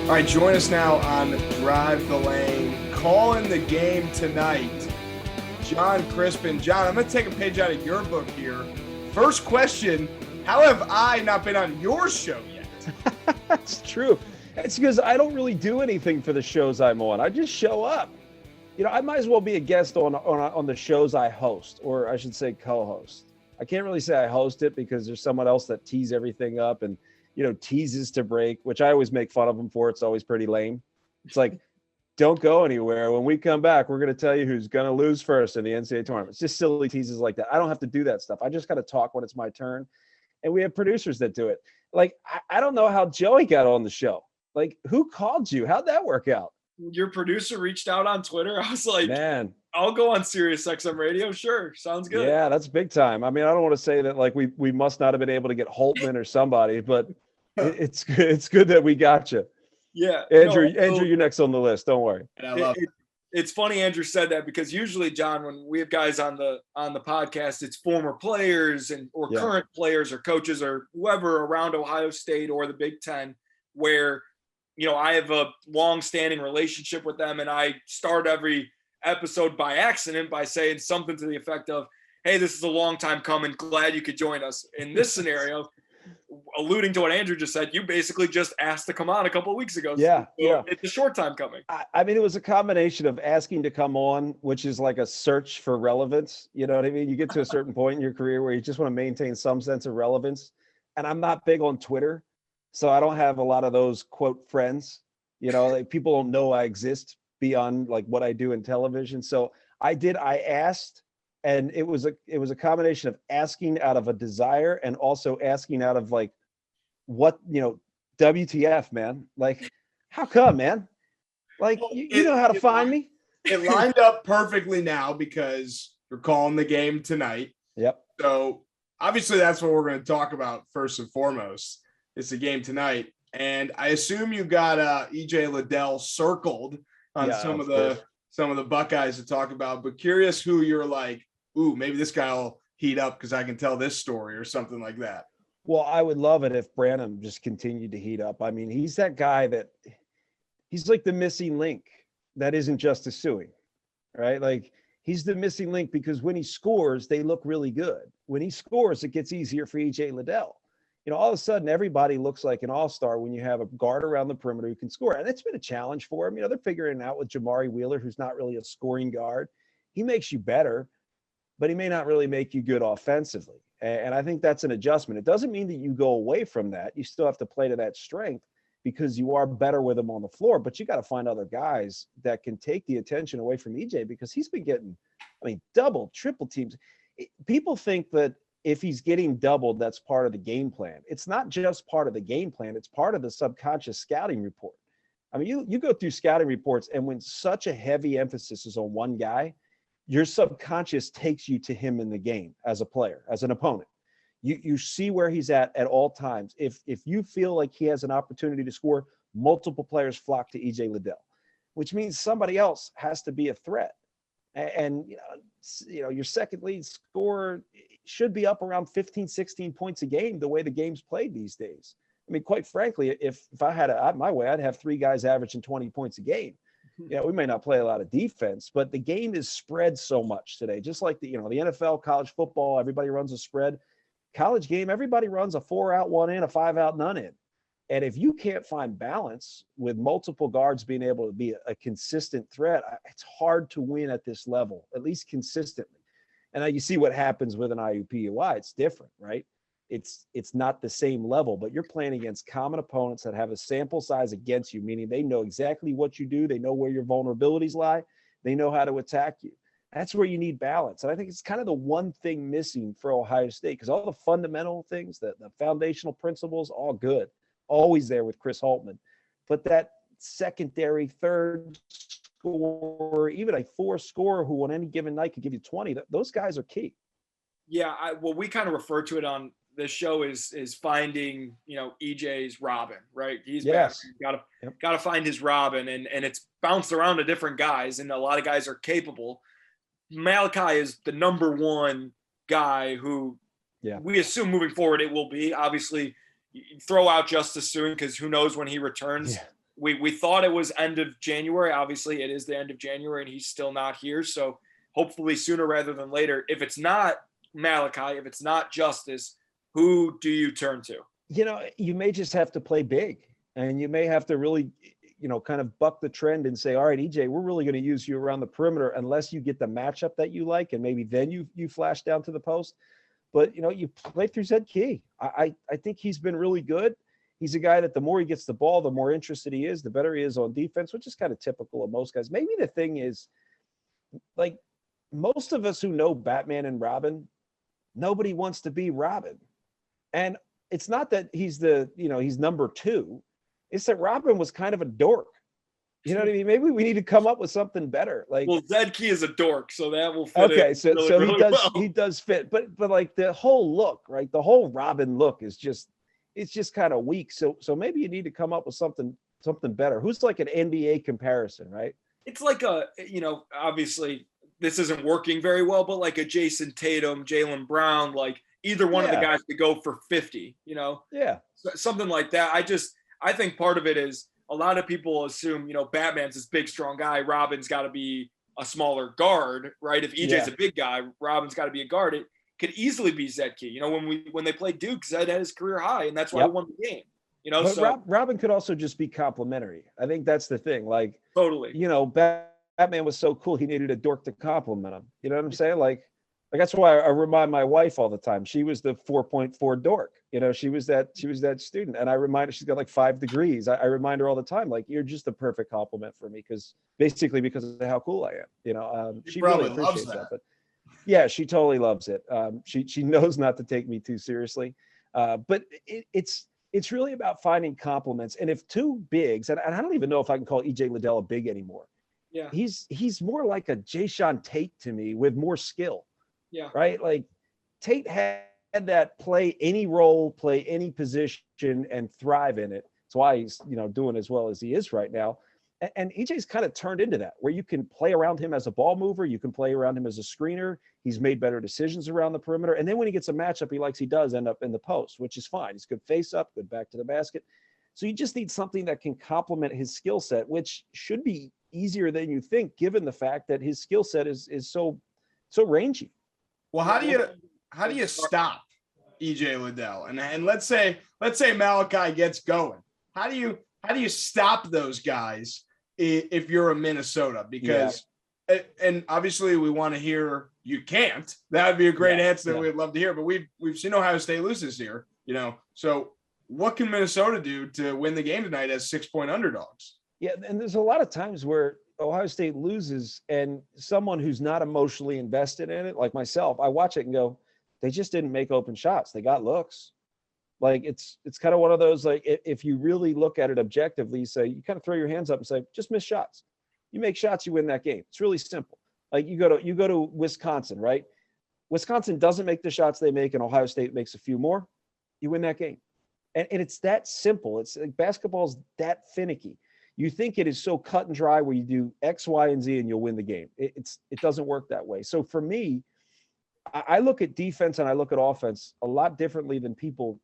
All right, join us now on Drive the Lane. Calling the game tonight, Jon Crispin. Jon, I'm going to take a page out of your book here. First question, how have I not been on your show yet? That's true. It's because I don't really do anything for the shows I'm on. I just show up. You know, I might as well be a guest on the shows I host, or I should say co-host. I can't really say I host it because there's someone else that tees everything up and, you know, teases to break, which I always make fun of them for. It's always pretty lame. It's like, don't go anywhere. When we come back, we're going to tell you who's going to lose first in the NCAA tournament. It's just silly teases like that. I don't have to do that stuff. I just got to talk when it's my turn. And we have producers that do it. Like, I don't know how Joey got on the show. Like, who called you? How'd that work out? Your producer reached out on Twitter. I was like, man, I'll go on Sirius XM radio. Sure. Sounds good. Yeah, that's big time. I mean, I don't want to say that like we must not have been able to get Holtman or somebody, but it's good. It's good that we got you. Yeah. Andrew, you're next on the list. Don't worry. And I love it. It's funny Andrew said that because usually, Jon, when we have guys on the podcast, it's former players or current players or coaches or whoever around Ohio State or the Big Ten, where, you know, I have a long-standing relationship with them, and I start every episode by accident by saying something to the effect of, "Hey, this is a long time coming. Glad you could join us." In this scenario, alluding to what Andrew just said, you basically just asked to come on a couple of weeks ago. Yeah, so it's a short time coming. I mean, it was a combination of asking to come on, which is like a search for relevance. You know what I mean? You get to a certain point in your career where you just want to maintain some sense of relevance. And I'm not big on Twitter, so I don't have a lot of those quote friends. You know, like people don't know I exist beyond like what I do in television. So I asked, and it was a combination of asking out of a desire and also asking out of like, what, you know, WTF, man? Like, how come, man? Like, you know how to find me. It lined up perfectly now because you're calling the game tonight. Yep. So obviously that's what we're going to talk about first and foremost. It's the game tonight. And I assume you got EJ Liddell circled on some of the Buckeyes to talk about, but curious who you're like, ooh, maybe this guy will heat up because I can tell this story or something like that. Well, I would love it if Branham just continued to heat up. I mean, he's that guy that he's like the missing link that isn't just a suing, right? Like he's the missing link because when he scores, they look really good. When he scores, it gets easier for EJ Liddell. You know, all of a sudden, everybody looks like an all-star when you have a guard around the perimeter who can score. And it's been a challenge for him. You know, they're figuring it out with Jamari Wheeler, who's not really a scoring guard. He makes you better, but he may not really make you good offensively. And I think that's an adjustment. It doesn't mean that you go away from that. You still have to play to that strength because you are better with him on the floor, but you got to find other guys that can take the attention away from EJ because he's been getting, I mean, double, triple teams. People think that if he's getting doubled, that's part of the game plan. It's not just part of the game plan. It's part of the subconscious scouting report. I mean, you go through scouting reports, and when such a heavy emphasis is on one guy, your subconscious takes you to him in the game as a player, as an opponent. You see where he's at all times. If you feel like he has an opportunity to score, multiple players flock to EJ Liddell, which means somebody else has to be a threat. And you know, your second lead scorer should be up around 15, 16 points a game the way the game's played these days. I mean, quite frankly, if I had it my way, I'd have three guys averaging 20 points a game. Yeah, we may not play a lot of defense, but the game is spread so much today. Just like the NFL, college football, everybody runs a spread. College game, everybody runs a 4-out, 1 in, a 5-out, none in. And if you can't find balance with multiple guards being able to be a consistent threat, it's hard to win at this level, at least consistently. And now you see what happens with an IUPUI. It's different, right? It's not the same level, but you're playing against common opponents that have a sample size against you, meaning they know exactly what you do. They know where your vulnerabilities lie. They know how to attack you. That's where you need balance. And I think it's kind of the one thing missing for Ohio State, because all the fundamental things, the foundational principles, all good, always there with Chris Holtman. But that secondary, third scorer, even a fourth scorer who on any given night could give you 20, those guys are key. Yeah, well, we kind of refer to it on this show is finding, EJ's Robin, right? He's yes. Got to find his Robin, and it's bounced around to different guys, and a lot of guys are capable. Malachi is the number one guy who we assume moving forward it will be. Obviously, throw out Justice soon because who knows when he returns. we thought it was end of January. Obviously, it is the end of January, and he's still not here. So hopefully sooner rather than later. If it's not Malachi, if it's not Justice, who do you turn to? You may just have to play big, and you may have to really, kind of buck the trend and say, all right, EJ, we're really going to use you around the perimeter unless you get the matchup that you like, and maybe then you flash down to the post. But, you play through Zed Key. I think he's been really good. He's a guy that the more he gets the ball, the more interested he is, the better he is on defense, which is kind of typical of most guys. Maybe the thing is, like, most of us who know Batman and Robin, nobody wants to be Robin. And it's not that he's he's number 2. It's that Robin was kind of a dork. You know what I mean? Maybe we need to come up with something better. Like, well, Zed Key is a dork, so that will fit. Okay, so really he does fit, but like the whole look, right? The whole Robin look is just kind of weak. So maybe you need to come up with something better. Who's like an NBA comparison, right? It's like obviously this isn't working very well, but like a Jason Tatum, Jaylen Brown, like either one of the guys to go for 50, Yeah. Something like that. I think part of it is a lot of people assume, Batman's this big, strong guy. Robin's got to be a smaller guard, right? If EJ's a big guy, Robin's got to be a guard. It could easily be Zed Key. When they played Duke, Zed had his career high, and that's why he won the game. But Robin could also just be complimentary. I think that's the thing. Like, totally. Batman was so cool, he needed a dork to compliment him. You know what I'm saying? Like that's why I remind my wife all the time. She was the 4.4 dork. She was that student. And I remind her, she's got like 5 degrees. I remind her all the time, like, you're just a perfect compliment for me because of how cool I am. She really appreciates that. But yeah, she totally loves it. She knows not to take me too seriously. But it's really about finding compliments. And if 2 bigs, and I don't even know if I can call EJ Liddell a big anymore. Yeah. He's more like a Jayshawn Tate to me with more skill. Yeah. Right. Like Tate had that play any role, play any position, and thrive in it. That's why he's doing as well as he is right now. And EJ's kind of turned into that, where you can play around him as a ball mover, you can play around him as a screener. He's made better decisions around the perimeter, and then when he gets a matchup he does end up in the post, which is fine. He's good face up, good back to the basket. So you just need something that can complement his skill set, which should be easier than you think, given the fact that his skill set is so rangy. Well, how do you stop EJ Liddell? And let's say Malachi gets going. How do you stop those guys if you're a Minnesota? Because and obviously we want to hear you can't. That would be a great answer that we'd love to hear. But we've seen Ohio State lose this year, So what can Minnesota do to win the game tonight as 6-point underdogs? Yeah, and there's a lot of times where Ohio State loses and someone who's not emotionally invested in it, like myself, I watch it and go, they just didn't make open shots. They got looks. Like it's kind of one of those, like, if you really look at it objectively, you kind of throw your hands up and say, just miss shots. You make shots, you win that game. It's really simple. Like you go to Wisconsin, right? Wisconsin doesn't make the shots they make and Ohio State makes a few more. You win that game. And it's that simple. It's like basketball's that finicky. You think it is so cut and dry where you do X, Y, and Z and you'll win the game. It doesn't work that way. So for me, I look at defense and I look at offense a lot differently than people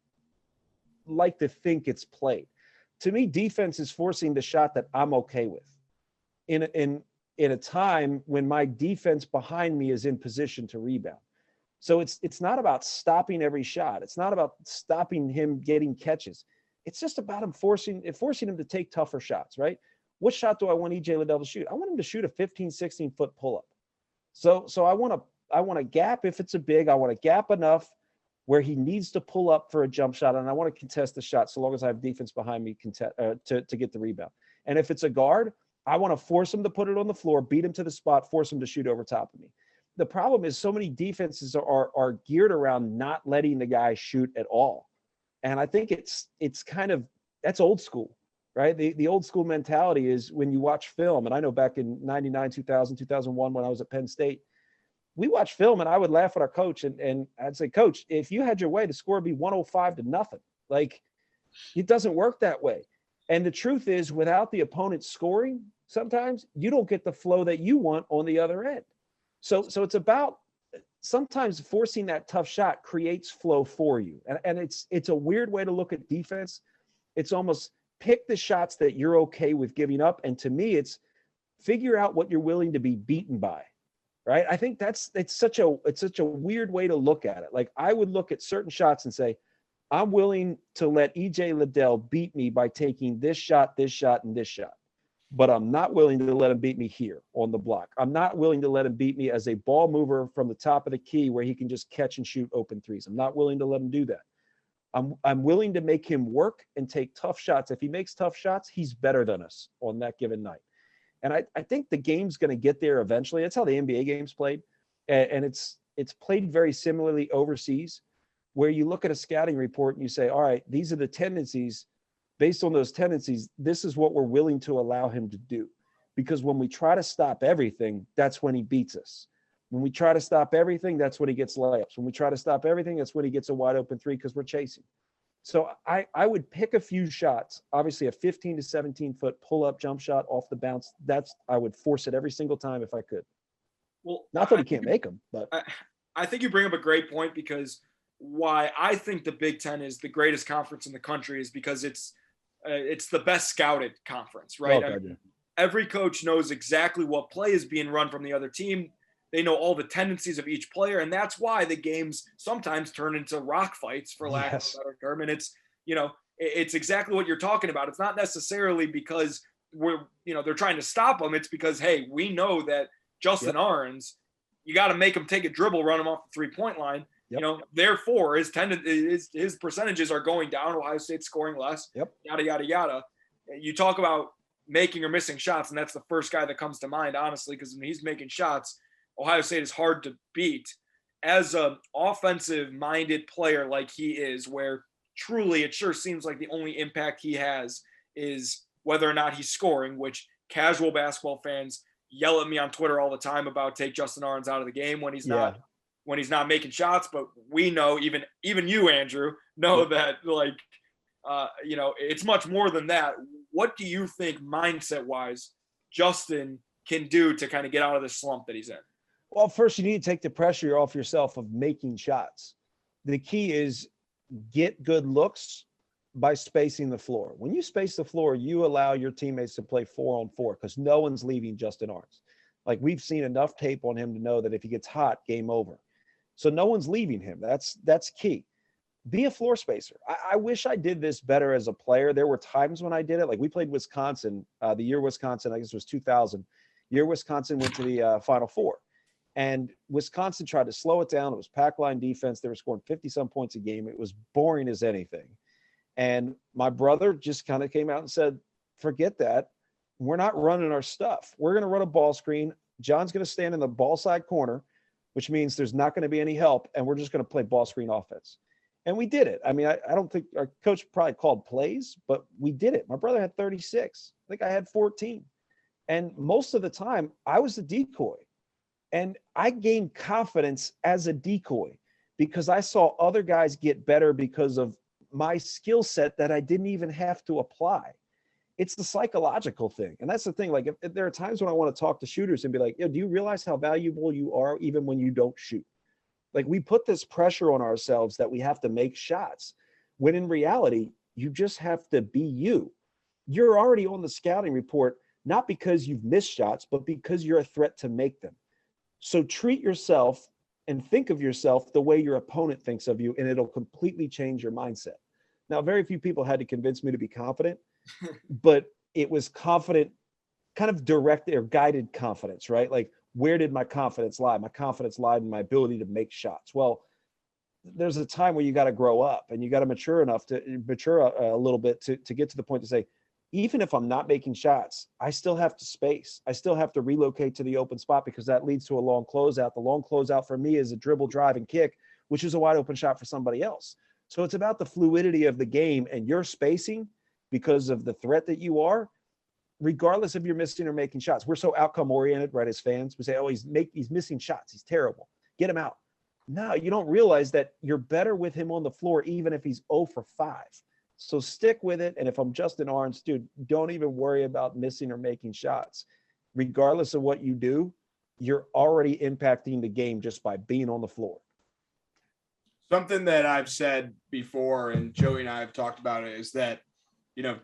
like to think it's played. To me, defense is forcing the shot that I'm okay with in a time when my defense behind me is in position to rebound. So it's not about stopping every shot. It's not about stopping him getting catches. It's just about him forcing him to take tougher shots, right? What shot do I want EJ Liddell to shoot? I want him to shoot a 15, 16-foot pull-up. So I want to gap if it's a big. I want to gap enough where he needs to pull up for a jump shot, and I want to contest the shot so long as I have defense behind me to get the rebound. And if it's a guard, I want to force him to put it on the floor, beat him to the spot, force him to shoot over top of me. The problem is so many defenses are geared around not letting the guy shoot at all. And I think it's kind of, that's old school, right? The old school mentality is when you watch film, and I know back in 99, 2000, 2001, when I was at Penn State, we watched film and I would laugh at our coach and I'd say, Coach, if you had your way, the score would be 105-0. Like, it doesn't work that way. And the truth is, without the opponent scoring, sometimes you don't get the flow that you want on the other end. So it's about sometimes forcing that tough shot creates flow for you. And it's a weird way to look at defense. It's almost pick the shots that you're okay with giving up. And to me, it's figure out what you're willing to be beaten by. Right. I think it's such a weird way to look at it. Like I would look at certain shots and say, I'm willing to let EJ Liddell beat me by taking this shot, and this shot. But I'm not willing to let him beat me here on the block. I'm not willing to let him beat me as a ball mover from the top of the key where he can just catch and shoot open threes. I'm not willing to let him do that. I'm willing to make him work and take tough shots. If he makes tough shots, he's better than us on that given night. And I think the game's going to get there eventually. That's how the NBA game's played. And it's played very similarly overseas, where you look at a scouting report and you say, all right, these are the tendencies. Based on those tendencies, this is what we're willing to allow him to do. Because when we try to stop everything, that's when he beats us. When we try to stop everything, that's when he gets layups. When we try to stop everything, that's when he gets a wide open three because we're chasing. So I would pick a few shots, obviously a 15 to 17 foot pull up jump shot off the bounce. I would force it every single time if I could. Well, not that he can't make them, but I think you bring up a great point, because why I think the Big Ten is the greatest conference in the country is because it's the best scouted conference, right? Oh, every coach knows exactly what play is being run from the other team. They know all the tendencies of each player, and that's why the games sometimes turn into rock fights, for lack of a better term. And it's exactly what you're talking about. It's not necessarily because they're trying to stop them. It's because, hey, we know that Justin Ahrens, you got to make him take a dribble, run him off the 3-point line. Therefore his percentages are going down. Ohio State's scoring less. Yada yada yada. You talk about making or missing shots, and that's the first guy that comes to mind, honestly, because when he's making shots, Ohio State is hard to beat. As an offensive-minded player like he is, where truly it sure seems like the only impact he has is whether or not he's scoring, which casual basketball fans yell at me on Twitter all the time about take Justin Ahrens out of the game when he's not making shots. But we know, even you, Andrew, know that it's much more than that. What do you think mindset-wise Justin can do to kind of get out of this slump that he's in? Well, first you need to take the pressure off yourself of making shots. The key is get good looks by spacing the floor. When you space the floor, you allow your teammates to play 4-on-4 because no one's leaving Justin Ahrens. Like, we've seen enough tape on him to know that if he gets hot, game over. So no one's leaving him. That's key. Be a floor spacer. I wish I did this better as a player. There were times when I did it. Like, we played Wisconsin, the year Wisconsin, I guess it was 2000. Year Wisconsin went to the Final Four. And Wisconsin tried to slow it down. It was pack line defense. They were scoring 50-some points a game. It was boring as anything. And my brother just kind of came out and said, forget that. We're not running our stuff. We're going to run a ball screen. John's going to stand in the ball side corner, which means there's not going to be any help. And we're just going to play ball screen offense. And we did it. I mean, I don't think our coach probably called plays, but we did it. My brother had 36. I think I had 14. And most of the time, I was the decoy. And I gained confidence as a decoy because I saw other guys get better because of my skill set that I didn't even have to apply. It's the psychological thing. And that's the thing. Like, if there are times when I want to talk to shooters and be like, do you realize how valuable you are even when you don't shoot? Like, we put this pressure on ourselves that we have to make shots, when in reality, you just have to be you. You're already on the scouting report, not because you've missed shots, but because you're a threat to make them. So treat yourself and think of yourself the way your opponent thinks of you, and it'll completely change your mindset. Now, very few people had to convince me to be confident, but it was confident, kind of direct or guided confidence, right? Like, where did my confidence lie? My confidence lied in my ability to make shots. Well, there's a time where you got to grow up and you got to mature enough to mature a little bit to get to the point to say, even if I'm not making shots, I still have to space. I still have to relocate to the open spot because that leads to a long closeout. The long closeout for me is a dribble, drive, and kick, which is a wide open shot for somebody else. So it's about the fluidity of the game and your spacing because of the threat that you are, regardless if you're missing or making shots. We're so outcome oriented, right? As fans, we say, oh, he's missing shots. He's terrible. Get him out. No, you don't realize that you're better with him on the floor, even if he's 0 for 5. So stick with it. And if I'm Justin Ahrens, dude, don't even worry about missing or making shots. Regardless of what you do, you're already impacting the game just by being on the floor. Something that I've said before, and Joey and I have talked about it, is that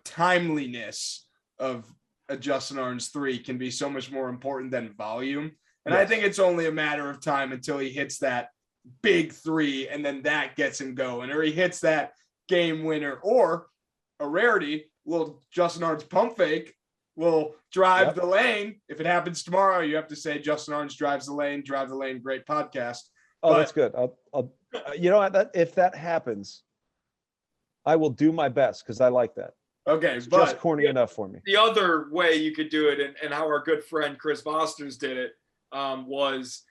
timeliness of a Justin Orange 3 can be so much more important than volume. And Yes. I think it's only a matter of time until he hits that big 3 and then that gets him going, or he hits that game winner, or a rarity, little Justin Orange pump fake will drive the lane. If it happens tomorrow, you have to say Justin Orange drive the lane, great podcast. Oh, that's good. I'll if that happens, I will do my best because I like that. Okay, it's just corny enough for me. The other way you could do it, and how our good friend Chris Vosters did it, was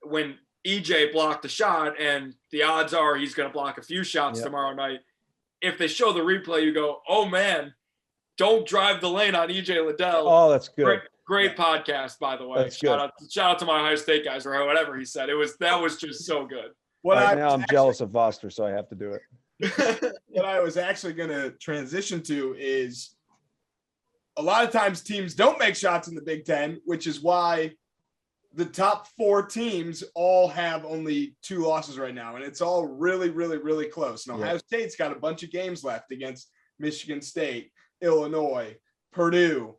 when EJ blocked the shot, and the odds are he's going to block a few shots tomorrow night. If they show the replay, you go, oh man, don't drive the lane on EJ Liddell. Oh, that's good. Great podcast, by the way. That's shout out to my Ohio State guys, or whatever he said. That was just so good. I'm jealous of Voster, so I have to do it. What I was actually going to transition to is a lot of times teams don't make shots in the Big Ten, which is why the top 4 teams all have only 2 losses right now. And it's all really, really, really close. And Ohio State's got a bunch of games left against Michigan State, Illinois, Purdue.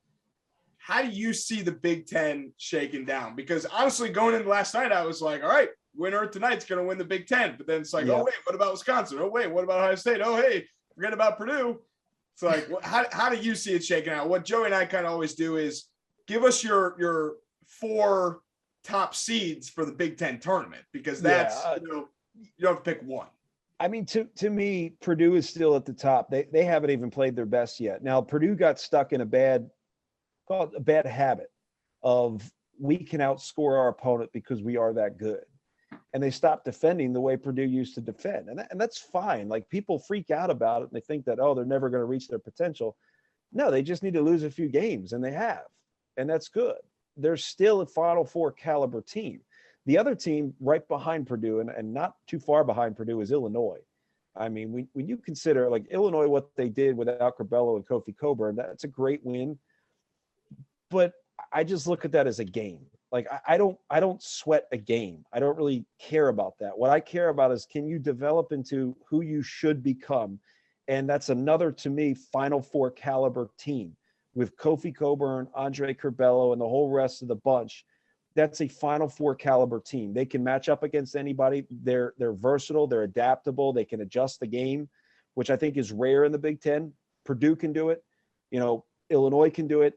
How do you see the Big Ten shaking down? Because honestly, going into last night, I was like, all right, winner tonight's going to win the Big Ten. But then it's like, oh, wait, what about Wisconsin? Oh, wait, what about Ohio State? Oh, hey, forget about Purdue. It's like, how do you see it shaking out? What Joey and I kind of always do is give us your 4 top seeds for the Big Ten tournament, because that's, you don't have to pick one. I mean, to me, Purdue is still at the top. They haven't even played their best yet. Now, Purdue got stuck in a bad habit of we can outscore our opponent because we are that good. And they stopped defending the way Purdue used to defend. And that's fine. Like, people freak out about it and they think that, oh, they're never going to reach their potential. No, they just need to lose a few games, and they have. And that's good. They're still a Final Four caliber team. The other team right behind Purdue and not too far behind Purdue is Illinois. I mean, when you consider, like, Illinois, what they did without Curbelo and Kofi Coburn, that's a great win. But I just look at that as a game. Like, I don't sweat a game. I don't really care about that. What I care about is, can you develop into who you should become? And that's another, to me, Final Four caliber team with Kofi Coburn, Andre Curbelo, and the whole rest of the bunch. That's a Final Four caliber team. They can match up against anybody. They're versatile. They're adaptable. They can adjust the game, which I think is rare in the Big Ten. Purdue can do it. Illinois can do it.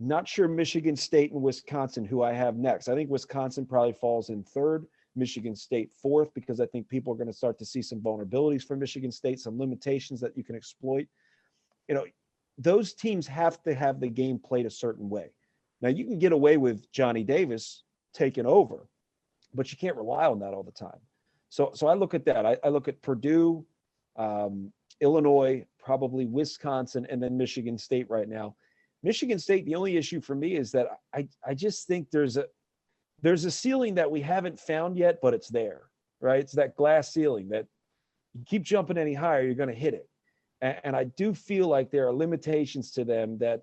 Not sure Michigan State and Wisconsin, who I have next. I think Wisconsin probably falls in 3rd, Michigan State 4th, because I think people are going to start to see some vulnerabilities for Michigan State, some limitations that you can exploit. Those teams have to have the game played a certain way. Now, you can get away with Johnny Davis taking over, but you can't rely on that all the time. So I look at that. I look at Purdue, Illinois, probably Wisconsin, and then Michigan State right now. Michigan State, the only issue for me is that I just think there's a ceiling that we haven't found yet, but it's there, right? It's that glass ceiling that you keep jumping any higher, you're going to hit it. And I do feel like there are limitations to them that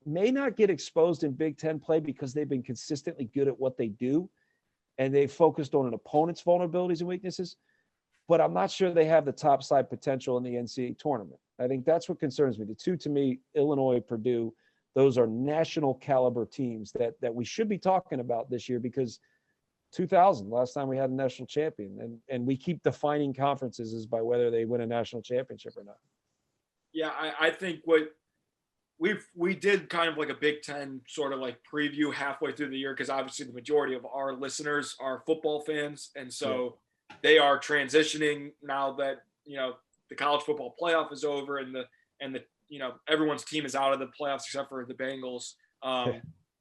may not get exposed in Big Ten play because they've been consistently good at what they do, and they've focused on an opponent's vulnerabilities and weaknesses. But I'm not sure they have the top side potential in the NCAA tournament. I think that's what concerns me. The two, to me, Illinois, Purdue, those are national caliber teams that we should be talking about this year, because 2000, last time we had a national champion, and we keep defining conferences as by whether they win a national championship or not. Yeah, I think what we did kind of like a Big Ten sort of like preview halfway through the year, because obviously the majority of our listeners are football fans, and so they are transitioning now that the college football playoff is over and the everyone's team is out of the playoffs except for the Bengals.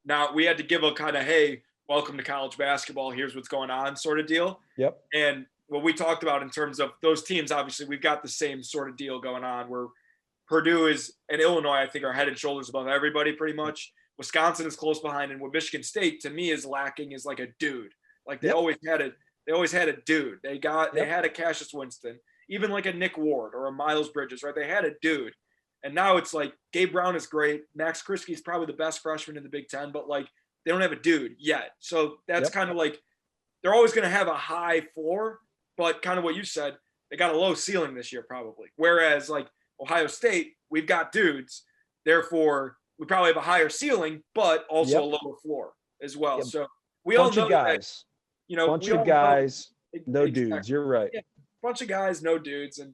Now we had to give a kind of, hey, welcome to college basketball, here's what's going on sort of deal. Yep. And what we talked about in terms of those teams, obviously we've got the same sort of deal going on where Purdue and Illinois, I think, are head and shoulders above everybody pretty much. Wisconsin is close behind, and what Michigan State to me is lacking is like a dude. Like they always had a dude. They had a Cassius Winston, even like a Nick Ward or a Miles Bridges, right? They had a dude. And now it's like Gabe Brown is great. Max Krisky is probably the best freshman in the Big Ten, but like they don't have a dude yet. So that's kind of like they're always going to have a high floor, but kind of what you said, they got a low ceiling this year probably. Whereas like Ohio State, we've got dudes. Therefore, we probably have a higher ceiling, but also a lower floor as well. Yep. So we all know guys. that, bunch of guys, no dudes. You're right. Yeah, bunch of guys, no dudes. And,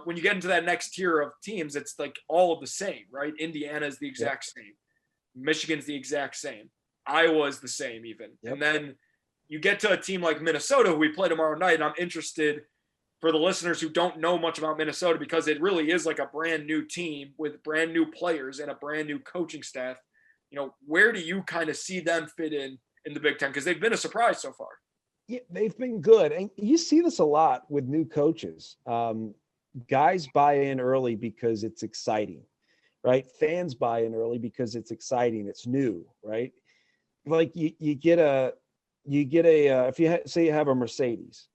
when you get into that next tier of teams, it's like all of the same, right? Indiana is the exact same. Michigan's the exact same. Iowa's the same even. And then you get to a team like Minnesota, who we play tomorrow night, and I'm interested for the listeners who don't know much about Minnesota, because it really is like a brand new team with brand new players and a brand new coaching staff. Where do you kind of see them fit in the Big Ten? Because they've been a surprise so far. Yeah, they've been good. And you see this a lot with new coaches. Guys buy in early because it's exciting, right? Fans buy in early because it's exciting. It's new, right? Like you get a if you say you have a Mercedes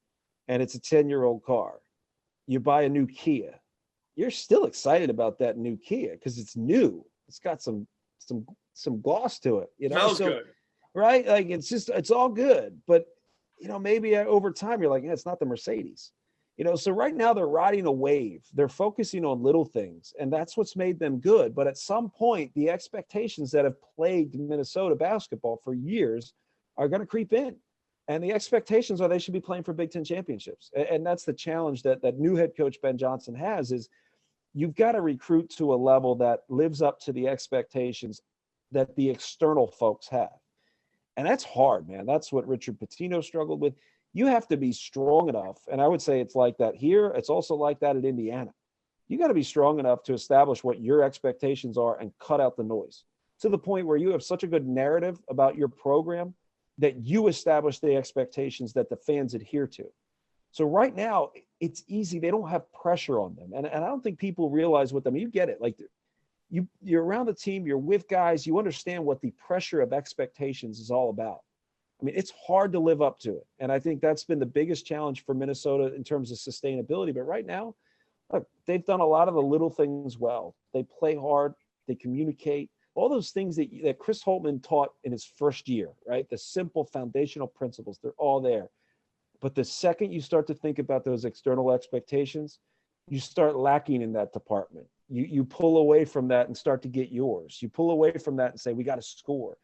and it's a 10-year-old car, you buy a new Kia. You're still excited about that new Kia because it's new. It's got some gloss to it, Smells good, right? Like it's all good, but maybe over time you're like, it's not the Mercedes. So right now they're riding a wave. They're focusing on little things, and that's what's made them good. But at some point, the expectations that have plagued Minnesota basketball for years are going to creep in. And the expectations are they should be playing for Big Ten championships. And that's the challenge that new head coach Ben Johnson has, is you've got to recruit to a level that lives up to the expectations that the external folks have. And that's hard, man. That's what Richard Pitino struggled with. You have to be strong enough. And I would say it's like that here. It's also like that at Indiana. You got to be strong enough to establish what your expectations are and cut out the noise, to the point where you have such a good narrative about your program that you establish the expectations that the fans adhere to. So right now it's easy. They don't have pressure on them. And I don't think people realize what them. You get it. Like you're around the team, you're with guys, you understand what the pressure of expectations is all about. I mean, it's hard to live up to it. And I think that's been the biggest challenge for Minnesota in terms of sustainability. But right now, look, they've done a lot of the little things well. They play hard, they communicate, all those things that Chris Holtmann taught in his first year, right? The simple foundational principles, they're all there. But the second you start to think about those external expectations, you start lacking in that department. You pull away from that and start to get yours. You pull away from that and say, we got to score.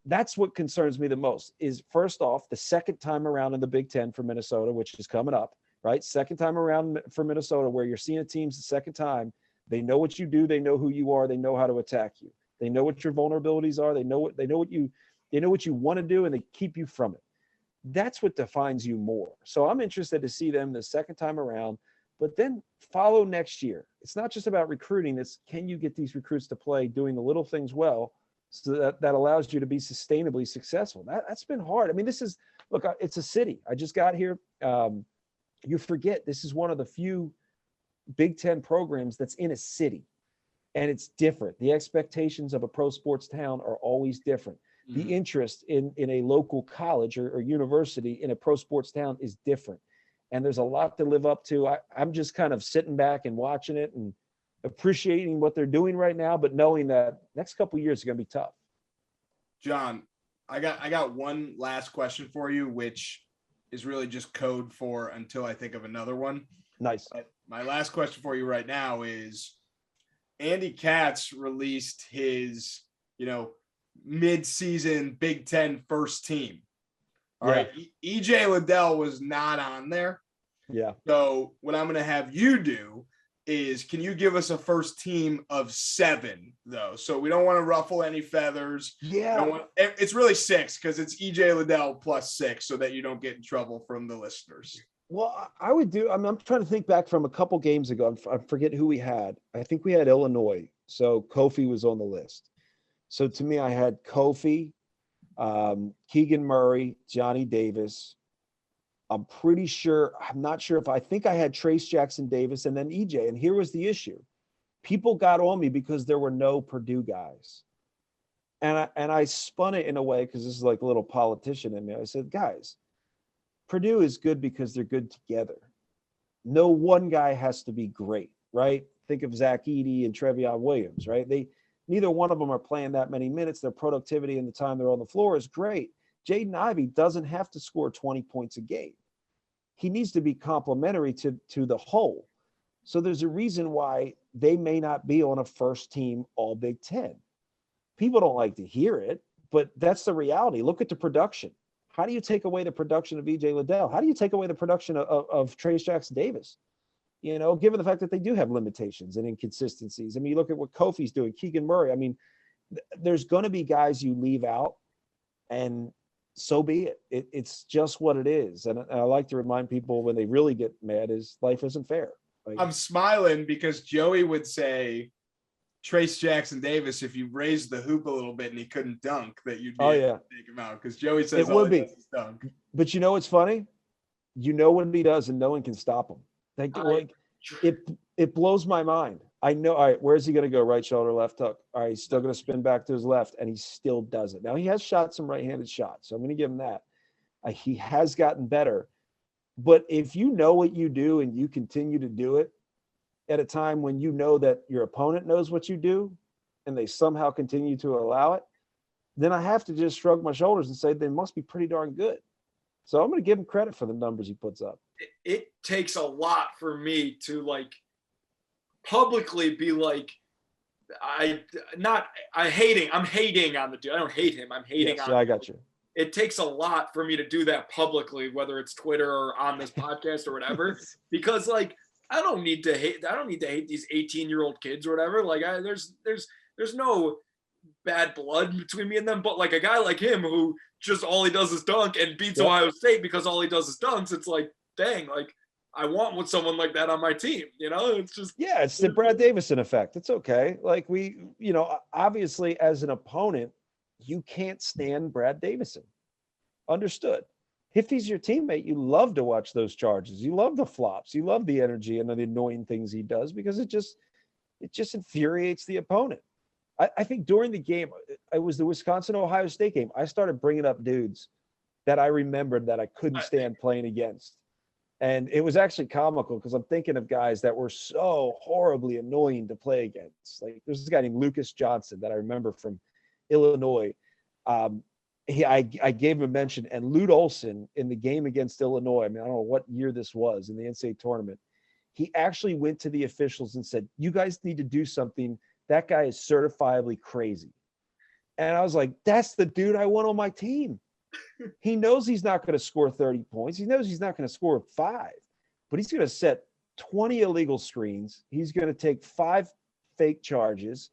That's what concerns me the most, is first off, the second time around in the Big Ten for Minnesota, which is coming up, right? Second time around for Minnesota, where you're seeing teams the second time, they know what you do. They know who you are. They know how to attack you. They know what your vulnerabilities are. They know what you want to do, and they keep you from it. That's what defines you more. So I'm interested to see them the second time around, but then follow next year. It's not just about recruiting. It's, can you get these recruits to play doing the little things well, so that allows you to be sustainably successful. That's been hard. I mean, it's a city. I just got here. You forget this is one of the few Big Ten programs that's in a city, and it's different. The expectations of a pro sports town are always different. Mm-hmm. The interest in a local college or university in a pro sports town is different. And there's a lot to live up to. I'm just kind of sitting back and watching it and appreciating what they're doing right now, but knowing that next couple of years are going to be tough. John, I got one last question for you, which is really just code for until I think of another one. Nice. My last question for you right now is, Andy Katz released his, mid-season Big Ten first team. All right. EJ Liddell was not on there. Yeah. So what I'm going to have you do is, can you give us a first team of 7, though? So we don't want to ruffle any feathers. Yeah. It's really 6, because it's EJ Liddell plus 6, so that you don't get in trouble from the listeners. Well, I would do, I'm trying to think back from a couple games ago. I forget who we had. I think we had Illinois. So Kofi was on the list. So to me, I had Kofi, Keegan Murray, Johnny Davis. I'm not sure if I think I had Trace Jackson Davis and then EJ. And here was the issue. People got on me because there were no Purdue guys. And I spun it in a way, because this is like a little politician in me. I said, guys, Purdue is good because they're good together. No one guy has to be great, right? Think of Zach Edey and Trevion Williams, right? Neither one of them are playing that many minutes. Their productivity and the time they're on the floor is great. Jaden Ivey doesn't have to score 20 points a game. He needs to be complementary to the whole. So there's a reason why they may not be on a first team all Big Ten. People don't like to hear it, but that's the reality. Look at the production. How do you take away the production of EJ Liddell? How do you take away the production of Trayce Jackson-Davis? Given the fact that they do have limitations and inconsistencies. I mean, you look at what Kofi's doing, Keegan Murray. I mean, there's going to be guys you leave out, and so be it. It's just what it is. And I like to remind people when they really get mad is life isn't fair. I'm smiling because Joey would say Trayce Jackson-Davis, if you raised the hoop a little bit and he couldn't dunk, that you'd be able to take him out, because Joey says it would be dunk. But what's funny? What he does, and no one can stop him. It blows my mind. I know. All right, where's he going to go? Right shoulder, left hook. All right, he's still going to spin back to his left, and he still does it. Now he has shot some right-handed shots, so I'm going to give him that. He has gotten better. But if you know what you do and you continue to do it at a time when you know that your opponent knows what you do and they somehow continue to allow it, then I have to just shrug my shoulders and say they must be pretty darn good. So I'm going to give him credit for the numbers he puts up. It takes a lot for me to publicly be I'm hating on the dude. I don't hate him. I'm hating on him. I got you. It takes a lot for me to do that publicly, whether it's Twitter or on this podcast or whatever, because I don't need to hate these 18-year-old kids or whatever. There's no bad blood between me and them, but a guy like him who just all he does is dunk and beats Ohio State because all he does is dunks. It's dang, I want someone like that on my team. It's just, it's the Brad Davison effect. It's okay. Obviously as an opponent, you can't stand Brad Davison. Understood. If he's your teammate, you love to watch those charges. You love the flops. You love the energy and the annoying things he does, because it just infuriates the opponent. I think during the game, it was the Wisconsin-Ohio State game, I started bringing up dudes that I remembered that I couldn't stand playing against. And it was actually comical because I'm thinking of guys that were so horribly annoying to play against. There's this guy named Lucas Johnson that I remember from Illinois. I gave him a mention, and Lute Olson in the game against Illinois, I don't know what year this was in the NCAA tournament, he actually went to the officials and said, you guys need to do something. That guy is certifiably crazy. And I was like, that's the dude I want on my team. He knows he's not going to score 30 points. He knows he's not going to score 5, but he's going to set 20 illegal screens. He's going to take 5 fake charges,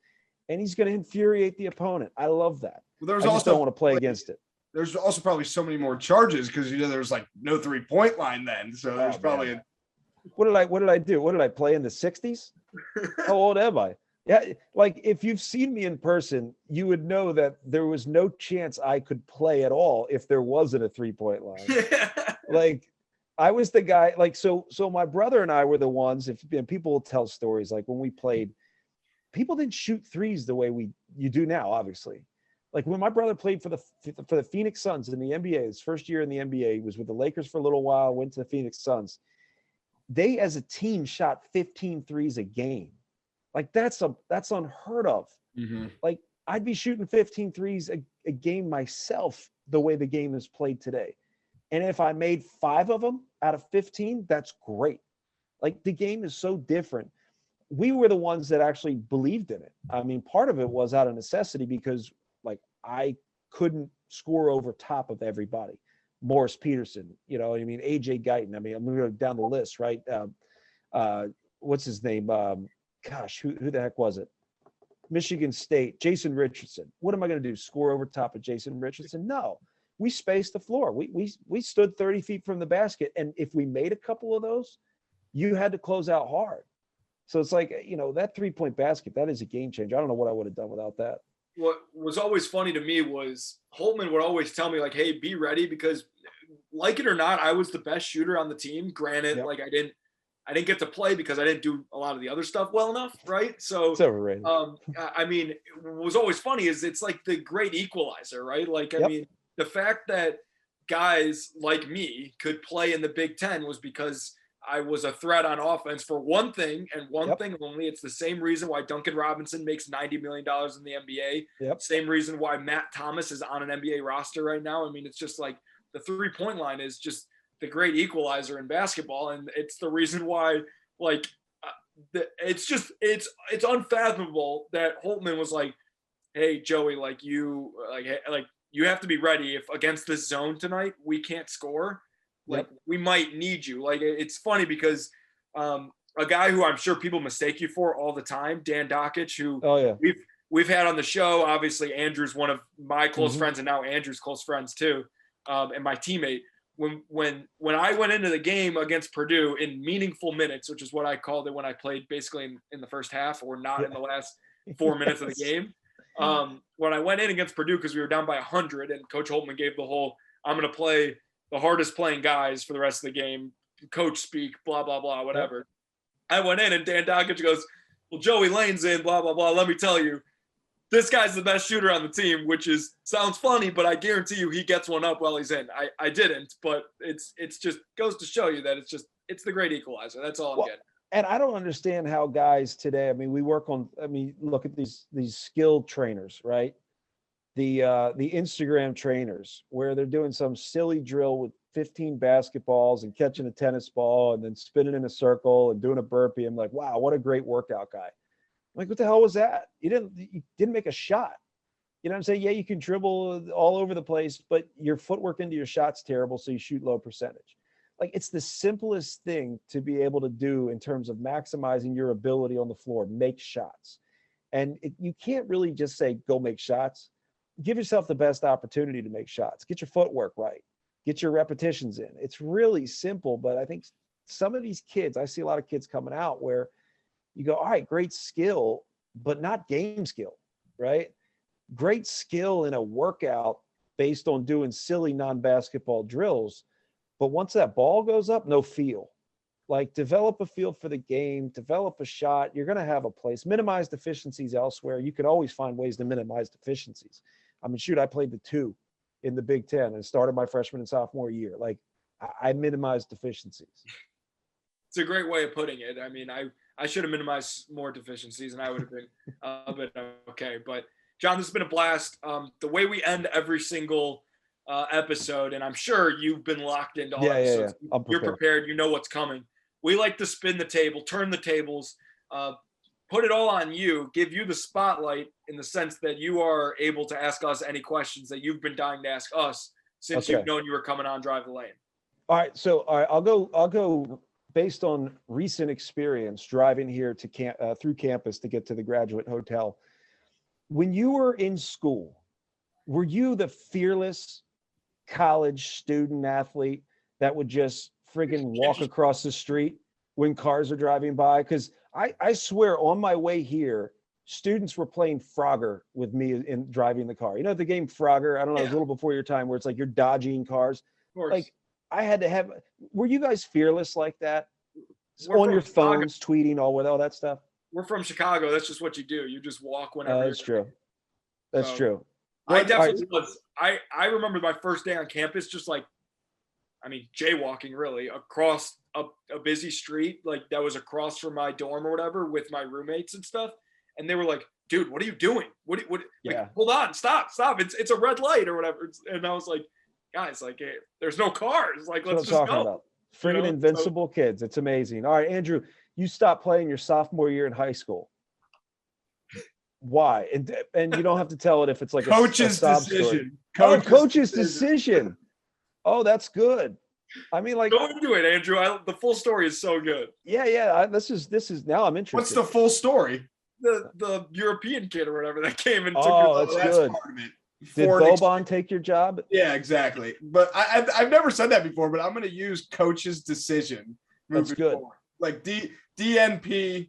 and he's going to infuriate the opponent. I love that. Well, I just don't want to play against it. There's also probably so many more charges because there's no 3-point line then. So there's probably What did I do? What did I play in the 60s? How old am I? Yeah, if you've seen me in person, you would know that there was no chance I could play at all if there wasn't a 3-point line. I was the guy, so my brother and I were the ones, people will tell stories, when we played, people didn't shoot threes the way you do now, obviously. When my brother played for the Phoenix Suns in the NBA, his first year in the NBA, he was with the Lakers for a little while, went to the Phoenix Suns. They, as a team, shot 15 threes a game. That's unheard of. Mm-hmm. I'd be shooting 15 threes a game myself, the way the game is played today. And if I made 5 of them out of 15, that's great. The game is so different. We were the ones that actually believed in it. Part of it was out of necessity because I couldn't score over top of everybody. Morris Peterson, AJ Guyton. I'm going to go down the list, right? What's his name? Who the heck was it? Michigan State, Jason Richardson. What am I going to do? Score over top of Jason Richardson? No. We spaced the floor. We stood 30 feet from the basket. And if we made a couple of those, you had to close out hard. So it's that 3-point basket, that is a game changer. I don't know what I would have done without that. What was always funny to me was Holtman would always tell me hey, be ready, because like it or not, I was the best shooter on the team. Granted, I didn't get to play because I didn't do a lot of the other stuff well enough. Right. So it's overrated. What was always funny is it's the great equalizer, right? The fact that guys like me could play in the Big Ten was because I was a threat on offense for one thing and one thing only. It's the same reason why Duncan Robinson makes $90 million in the NBA. Same reason why Matt Thomas is on an NBA roster right now. It's just the 3-point line is just the great equalizer in basketball. And it's the reason why, it's unfathomable that Holtman was like, hey, Joey, you have to be ready if against this zone tonight, we can't score. Like, we might need you. Like, it's funny because a guy who I'm sure people mistake you for all the time, Dan Dockich, who we've had on the show. Obviously, Andrew's one of my close friends, and now Andrew's close friends too, and my teammate. When I went into the game against Purdue in meaningful minutes, which is what I called it when I played basically in the first half or not in the last 4 minutes of the game. When I went in against Purdue, because we were down by 100 and Coach Holtman gave the whole, I'm going to play the hardest playing guys for the rest of the game, coach speak, blah, blah, blah, whatever. I went in and Dan Dockich goes, well, Joey Lane's in, blah, blah, blah. Let me tell you, this guy's the best shooter on the team, which sounds funny, but I guarantee you he gets one up while he's in. I didn't, but it's just goes to show you that it's the great equalizer. That's all I'm getting. And I don't understand how guys today, look at these skilled trainers, right? The Instagram trainers where they're doing some silly drill with 15 basketballs and catching a tennis ball and then spinning in a circle and doing a burpee. I'm like, wow, what a great workout guy. Like, what the hell was that? You didn't make a shot. You know what I'm saying? Yeah, you can dribble all over the place, but your footwork into your shot's terrible, so you shoot low percentage. Like, it's the simplest thing to be able to do in terms of maximizing your ability on the floor, make shots. And you can't really just say, go make shots. Give yourself the best opportunity to make shots. Get your footwork right. Get your repetitions in. It's really simple, but I think some of these kids, I see a lot of kids coming out where you go, all right, great skill, but not game skill, right? Great skill in a workout based on doing silly non-basketball drills. But once that ball goes up, no feel. Like, develop a feel for the game, develop a shot. You're going to have a place. Minimize deficiencies elsewhere. You can always find ways to minimize deficiencies. I mean, shoot, I played the 2 in the Big Ten and started my freshman and sophomore year. Like, I minimized deficiencies. It's a great way of putting it. I mean, I should have minimized more deficiencies and I would have been a bit okay. But John, this has been a blast. The way we end every single episode, and I'm sure you've been locked into all episodes. Yeah. You're prepared. You know what's coming. We like to spin the table, turn the tables, put it all on you, give you the spotlight in the sense that you are able to ask us any questions that you've been dying to ask us since you've known you were coming on Drive the Lane. All right. So, I'll go based on recent experience driving here to through campus to get to the graduate hotel. When you were in school, were you the fearless college student athlete that would just friggin' walk across the street when cars are driving by? Because I swear on my way here, students were playing Frogger with me in driving the car. You know the game Frogger? I don't know, it was a little before your time, where it's like you're dodging cars. Of course. Like, I had to have, were you guys fearless like that? On your phones, tweeting, all that stuff? We're from Chicago. That's just what you do. You just walk whenever. That's true. That's true. I definitely was. I remember my first day on campus, just like, I mean, jaywalking really across a busy street, like that was across from my dorm or whatever with my roommates and stuff. And they were like, dude, what are you doing? What like, hold on, stop. It's a red light or whatever. And I was like, guys, like, hey, there's no cars. Like, let's just go. About. Friggin' invincible kids. It's amazing. All right, Andrew, you stopped playing your sophomore year in high school. Why? And you don't have to tell it if it's like coach's decision. Coach's decision. Oh, that's good. I mean, like, go into it, Andrew. The full story is so good. Yeah. This is now I'm interested. What's the full story? The European kid or whatever that came and took your that's good. Part of it. Did Boban take your job? Yeah, exactly. But I've never said that before, but I'm going to use coach's decision. That's good. Forward. Like DNP,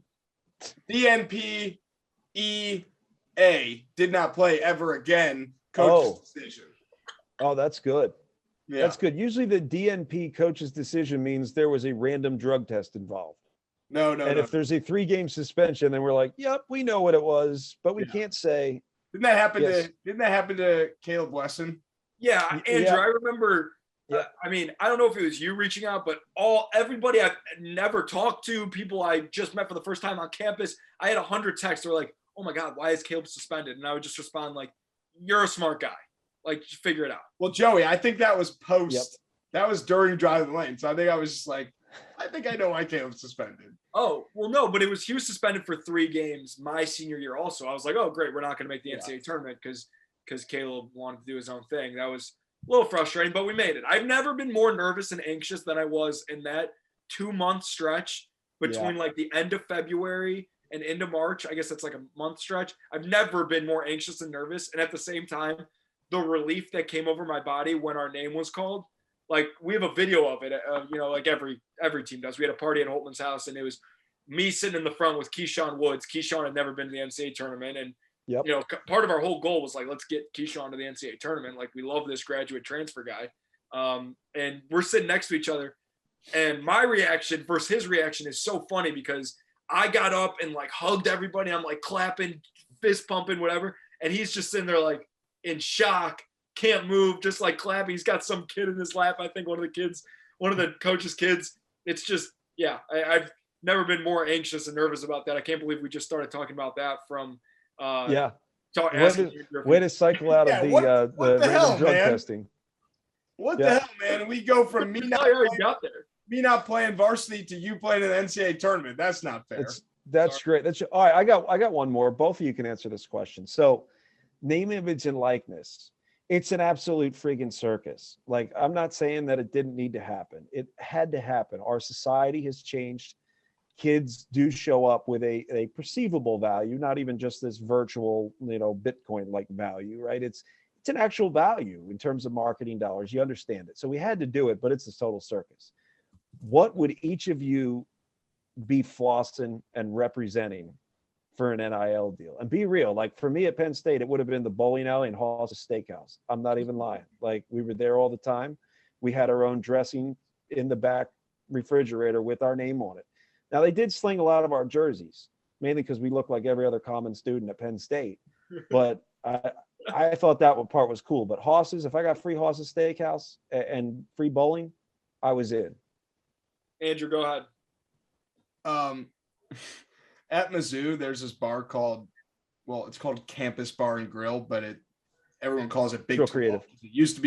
EA did not play ever again. Coach's decision. Oh, that's good. Yeah. That's good. Usually the DNP coach's decision means there was a random drug test involved. No. And if there's a 3-game suspension, then we're like, yep, we know what it was, but we can't say. Didn't that happen to Caleb Wesson? Yeah, Andrew, I remember. I mean, I don't know if it was you reaching out, but everybody I've never talked to, people I just met for the first time on campus, I had 100 texts. They were like, "Oh my God, why is Caleb suspended?" And I would just respond like, "You're a smart guy. Like, just figure it out." Well, Joey, I think that was post. Yep. That was during Drive the Lane, so I think I was just like, I think I know why Caleb's suspended. Oh, well, no, but he was suspended for 3 games my senior year also. I was like, oh, great, we're not going to make the NCAA tournament because Caleb wanted to do his own thing. That was a little frustrating, but we made it. I've never been more nervous and anxious than I was in that 2-month stretch between like the end of February and into March. I guess that's like a month stretch. I've never been more anxious and nervous. And at the same time, the relief that came over my body when our name was called, like we have a video of it, like every team does. We had a party at Holtman's house, and it was me sitting in the front with Keyshawn Woods. Keyshawn had never been to the NCAA tournament, and part of our whole goal was like, let's get Keyshawn to the NCAA tournament. Like we love this graduate transfer guy, and we're sitting next to each other, and my reaction versus his reaction is so funny because I got up and like hugged everybody. I'm like clapping, fist pumping, whatever, and he's just sitting there like in shock. Can't move, just like clapping. He's got some kid in his lap. I think one of the coach's kids. It's just, I've never been more anxious and nervous about that. I can't believe we just started talking about that from, way to cycle out of the random drug testing. What the hell, man? We go from me not playing varsity to you playing in the NCAA tournament. That's not fair. That's great. That's all right. I got one more. Both of you can answer this question. So, name, image, and likeness. It's an absolute friggin' circus. Like, I'm not saying that it didn't need to happen. It had to happen. Our society has changed. Kids do show up with a perceivable value, not even just this virtual, Bitcoin-like value, right? It's an actual value in terms of marketing dollars. You understand it. So we had to do it, but it's a total circus. What would each of you be flossing and representing for an NIL deal? And be real, like for me at Penn State, it would have been the bowling alley and Hall's Steakhouse. I'm not even lying. Like we were there all the time. We had our own dressing in the back refrigerator with our name on it. Now they did sling a lot of our jerseys, mainly because we look like every other common student at Penn State. But I thought that part was cool. But Hoss's, if I got free Hoss's Steakhouse and free bowling, I was in. Andrew, go ahead. At Mizzou, there's this bar it's called Campus Bar and Grill, but everyone calls it Big 12. Creative. It used to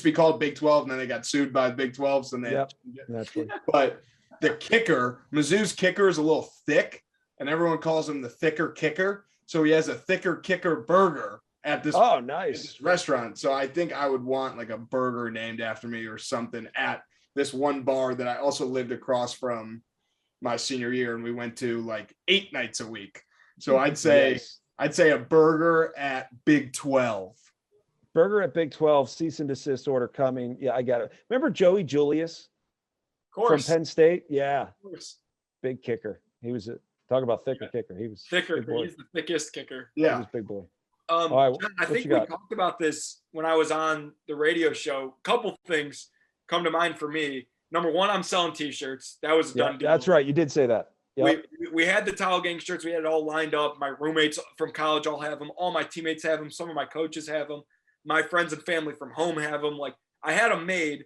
be called Big 12, and then they got sued by the Big 12s, and naturally. But the kicker, Mizzou's kicker is a little thick, and everyone calls him the thicker kicker. So he has a thicker kicker burger at this this restaurant. So I think I would want like a burger named after me or something at this one bar that I also lived across from my senior year, and we went to like 8 nights a week. So I'd say a burger at Big 12. Burger at Big 12, cease and desist order coming. Yeah, I got it. Remember Joey Julius from Penn State? Yeah. Of course. Big kicker. He was talk about thicker kicker. He was thicker. He's the thickest kicker. Yeah. He was big boy. All right, I think we talked about this when I was on the radio show. A couple things come to mind for me. Number one, I'm selling T-shirts. That was a done deal. That's right. You did say that. Yep. We had the Towel Gang shirts. We had it all lined up. My roommates from college all have them. All my teammates have them. Some of my coaches have them. My friends and family from home have them. Like I had them made.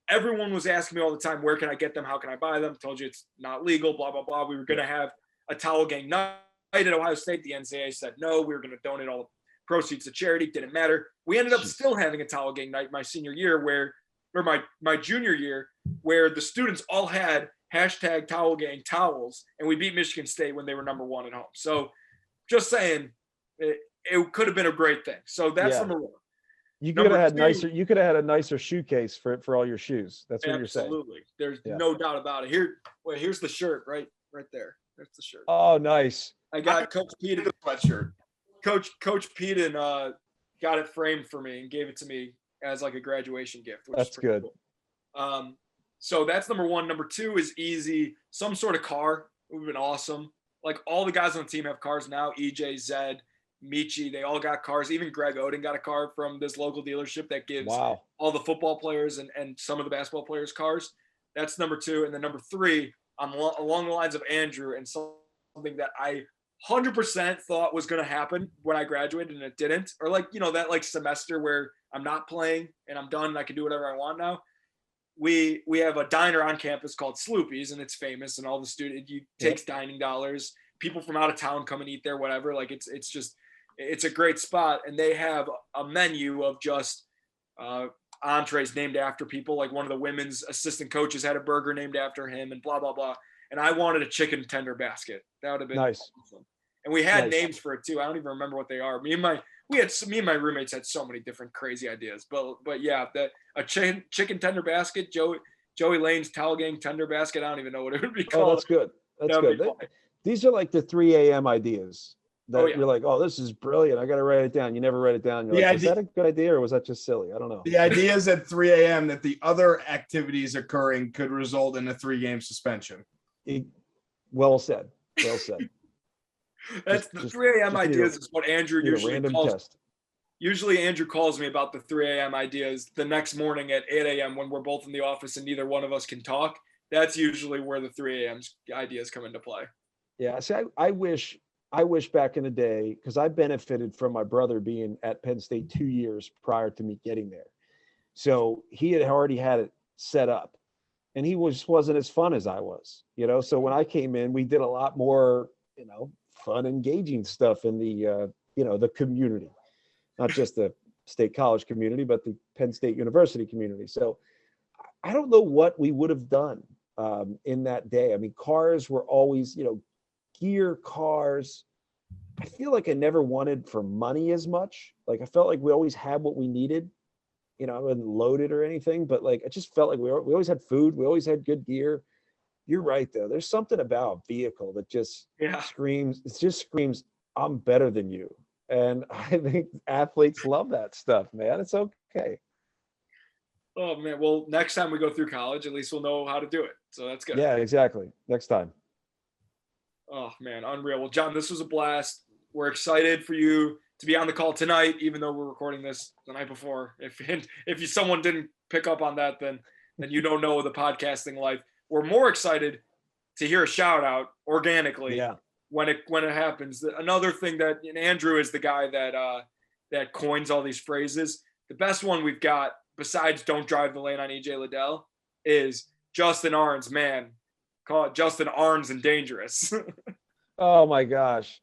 Everyone was asking me all the time, where can I get them? How can I buy them? Told you it's not legal, blah, blah, blah. We were going to have a Towel Gang night at Ohio State. The NCAA said no. We were going to donate all the proceeds to charity. Didn't matter. We ended up still having a Towel Gang night my senior year or my junior year, where the students all had hashtag Towel Gang towels, and we beat Michigan State when they were number 1 at home. So just saying, it could have been a great thing. So that's number 1. You could have had nicer. You could have had a nicer shoe case for all your shoes. That's what you're saying. Absolutely. There's no doubt about it. Here's the shirt right there. That's the shirt. Oh, nice. I got Coach Pete in the sweatshirt. Coach Pete got it framed for me and gave it to me as like a graduation gift. Which that's is good. Cool. So that's number 1. Number 2 is easy. Some sort of car would have been awesome. Like all the guys on the team have cars now. EJ, Zed, Michi, they all got cars. Even Greg Oden got a car from this local dealership that gives all the football players and some of the basketball players cars. That's number 2. And then number 3, I'm along the lines of Andrew, and something that I 100% thought was going to happen when I graduated and it didn't. Or like, that like semester where I'm not playing and I'm done and I can do whatever I want now. We have a diner on campus called Sloopy's, and it's famous, and all the takes dining dollars. People from out of town come and eat there, whatever. Like it's a great spot, and they have a menu of just entrees named after people. Like one of the women's assistant coaches had a burger named after him and blah, blah, blah. And I wanted a chicken tender basket. That would have been nice. Awesome. And we had names for it too. I don't even remember what they are. Me and my roommates had so many different crazy ideas. But yeah, a chicken tender basket, Joey Lane's Towel Gang tender basket. I don't even know what it would be called. Oh, that's good. That's good. These are like the 3 a.m. ideas that you're like, oh, this is brilliant. I got to write it down. You never write it down. You're like, is that a good idea or was that just silly? I don't know. The idea is at 3 a.m. that the other activities occurring could result in a 3-game suspension. Well said. Well said. That's the 3 a.m. ideas is what Andrew usually calls. Usually Andrew calls me about the 3 a.m. ideas the next morning at 8 a.m. when we're both in the office and neither one of us can talk. That's usually where the 3 a.m. ideas come into play. Yeah. See, I wish back in the day, because I benefited from my brother being at Penn State 2 years prior to me getting there. So he had already had it set up and he wasn't as fun as I was, So when I came in, we did a lot more, fun, engaging stuff in the, the community, not just the State College community, but the Penn State University community. So I don't know what we would have done in that day. I mean, cars were always, gear, cars. I feel like I never wanted for money as much. Like I felt like we always had what we needed, I wasn't loaded or anything, but like I just felt like we always had food, we always had good gear. You're right though. There's something about a vehicle that just screams, I'm better than you. And I think athletes love that stuff, man. It's okay. Oh man. Well, next time we go through college, at least we'll know how to do it. So that's good. Yeah, exactly. Next time. Oh man, unreal. Well, John, this was a blast. We're excited for you to be on the call tonight, even though we're recording this the night before. If someone didn't pick up on that, then you don't know the podcasting life. We're more excited to hear a shout out organically when it happens. Another thing that Andrew is the guy that coins all these phrases. The best one we've got besides "Don't drive the lane" on EJ Liddell is Justin Arns. Man, call it Justin Arns and dangerous. Oh my gosh!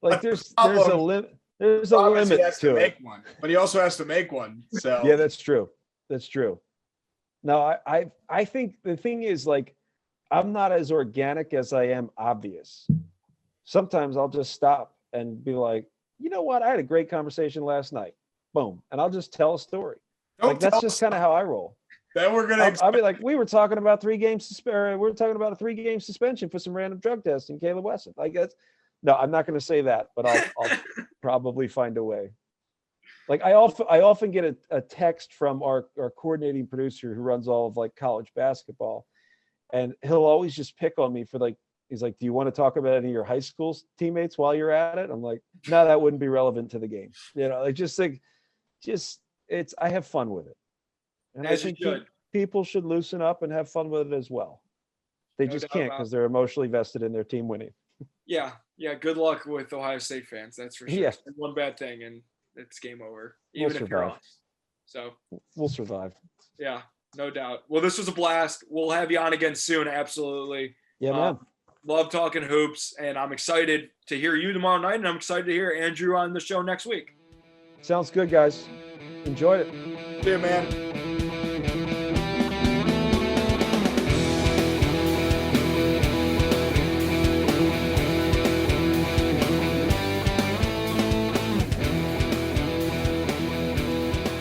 Like there's a limit. There's a limit to it. One, but he also has to make one. So yeah, that's true. That's true. No, I think the thing is like I'm not as organic as I am obvious. Sometimes I'll just stop and be like, you know what? I had a great conversation last night. Boom, and I'll just tell a story. That's just kind of how I roll. Then we're gonna. I'll be like, we were talking about 3-game suspension. We're talking about a 3-game suspension for some random drug testing. Caleb Wesson. Like that's. No, I'm not going to say that, but I'll probably find a way. Like I often get a text from our coordinating producer who runs all of like college basketball, and he'll always just pick on me for like, he's like, do you want to talk about any of your high school teammates while you're at it? I'm like, no, that wouldn't be relevant to the game. I have fun with it. And I think people should loosen up and have fun with it as well. They just can't because they're emotionally vested in their team winning. Yeah. Good luck with Ohio State fans. That's for sure. Yeah. One bad thing and it's game over. Even if you're on. So we'll survive. Yeah, no doubt. Well, this was a blast. We'll have you on again soon. Absolutely. Yeah, man. Love talking hoops, and I'm excited to hear you tomorrow night, and I'm excited to hear Andrew on the show next week. Sounds good, guys. Enjoyed it. See you, man.